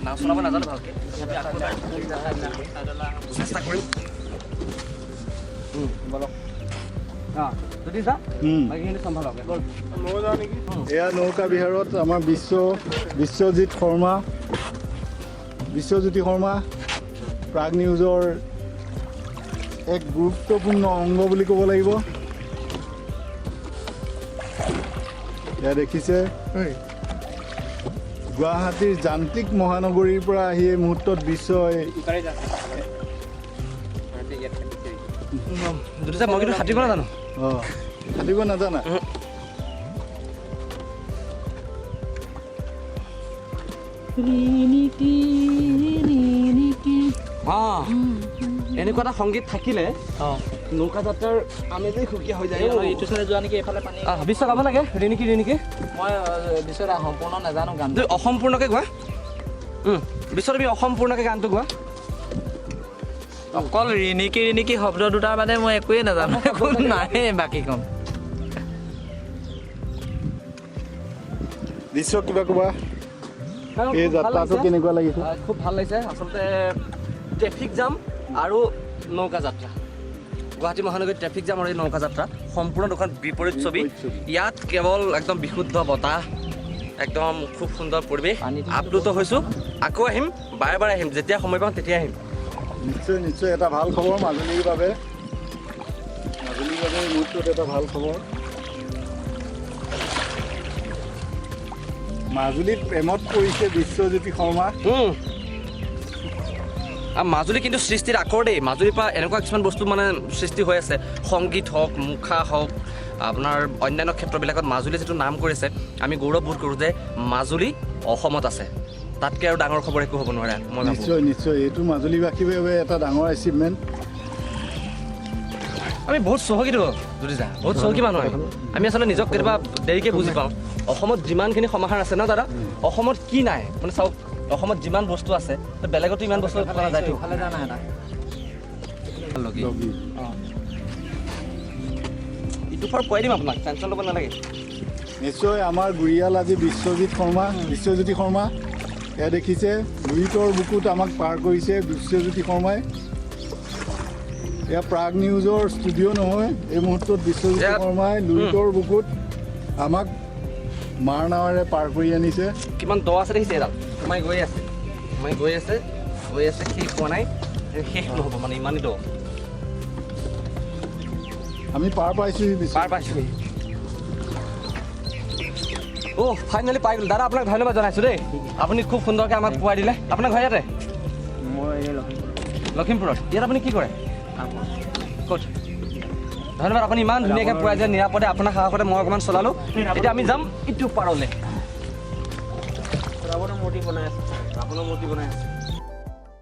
নাও চলাব নাজানো ভালকৈ চেষ্টা কৰিম বলক যদি যা বাকীখিনি চম্ভালক এয়া নৌকা বিহাৰত আমাৰ বিশ্বজিৎ শৰ্মা প্ৰাগ নিউজৰ এক গুৰুত্বপূৰ্ণ অংগ বুলি ক'ব লাগিব এয়া দেখিছে গুৱাহাটীৰ যান্ত্ৰিক মহানগৰীৰ পৰা আহি এই মুহূৰ্তত বিশ্বই মই কিন্তু সাঁতুৰিব নাজানো সাঁতুৰিব নাজানা এনেকুৱা এটা সংগীত থাকিলে নৌকা যাত্ৰাৰ আমেজেই সুকীয়া হৈ যায় ইটো চাইডে যোৱা নেকি এইফালে পানী বিশ্ব গাব লাগে ৰিণিকি মই বিচৰা সম্পূৰ্ণ নাজানো গান তুমি অসম্পূৰ্ণকৈ গোৱা বিশ্ব তুমি অসম্পূৰ্ণকৈ গানটো গোৱা অকল ৰিণিকি শব্দ দুটাৰ বাদে মই একোৱেই নাজানো নাই বাকী কম বিশ্ব কিবা ক'বা এই যাত্ৰাটো কেনেকুৱা লাগিছে খুব ভাল লাগিছে আচলতে ট্ৰেফিক জাম আৰু নৌকা যাত্ৰা গুৱাহাটী মহানগৰীত ট্ৰেফিক জাম আৰু এই নৌকা যাত্ৰা সম্পূৰ্ণ দুখন বিপৰীত ছবি ইয়াত কেৱল একদম বিশুদ্ধ বতাহ একদম খুব সুন্দৰ পৰিৱেশ আপ্লুত হৈছোঁ আকৌ আহিম বাৰে বাৰে আহিম যেতিয়া সময় পাওঁ তেতিয়া আহিম নিশ্চয় এটা ভাল খবৰ মাজুলীৰ বাবে এই মুহূৰ্তত এটা ভাল খবৰ মাজুলীত প্ৰেমত পৰিছে বিশ্বজ্যোতি শৰ্মা মাজুলী কিন্তু সৃষ্টিৰ আকৰ দেই মাজুলীৰ পৰা এনেকুৱা কিছুমান বস্তু মানে সৃষ্টি হৈ আছে সংগীত হওক মুখা হওক আপোনাৰ অন্যান্য ক্ষেত্ৰবিলাকত মাজুলী যিটো নাম কৰিছে আমি গৌৰৱবোধ কৰোঁ যে মাজুলী অসমত আছে তাতকৈ আৰু ডাঙৰ খবৰ একো হ'ব নোৱাৰে মই নিশ্চয় এইটো মাজুলীবাসীৰ বাবে এটা ডাঙৰ এচিভমেণ্ট আমি বহুত চহকীতো যদি যা বহুত চহকী মানুহ আমি আচলতে নিজক কেতিয়াবা দেৰিকৈ বুজি পাওঁ অসমত যিমানখিনি সমাহাৰ আছে ন দাদা অসমত কি নাই মানে চাওক অসমত যিমান বস্তু আছে বেলেগতো ইমান বস্তু পোৱা নাযায়তো ইটো ফৰ কৈ দিম আপোনাক টেনশ্যন ল'ব নালাগে নিশ্চয় আমাৰ গুৰিয়াল আজি বিশ্বজ্যোতি শৰ্মা এয়া দেখিছে লুইতৰ বুকুত আমাক পাৰ কৰিছে বিশ্বজ্যোতি শৰ্মাই এয়া প্ৰাগ নিউজৰ ষ্টুডিঅ' নহয় এই মুহূৰ্তত বিশ্বজ্যোতি শৰ্মাই লুইতৰ বুকুত আমাক মাৰ নাৱেৰে পাৰ কৰি আনিছে কিমান দ আছে দেখিছে এডাল সোমাই গৈ আছে শেষ হোৱা নাই শেষ নহ'ব মানে ইমানেই দ আমি পাৰ পাইছোঁহি ফাইনেলি পাই গ'লো দাদা আপোনাক ধন্যবাদ জনাইছোঁ দেই আপুনি খুব সুন্দৰকৈ আমাক পোৱাই দিলে আপোনাৰ ঘৰ ইয়াতে মই লখিমপুৰত ইয়াত আপুনি কি কৰে ক'ত ধন্যবাদ আপুনি ইমান ধুনীয়াকৈ পোৱাই যে নিৰাপদে আপোনাৰ সাহসতে মই অকণমান চলালোঁ এতিয়া আমি যাম ইটো পাৰলৈ ৰাৱণৰ মূৰ্তি বনাই আছে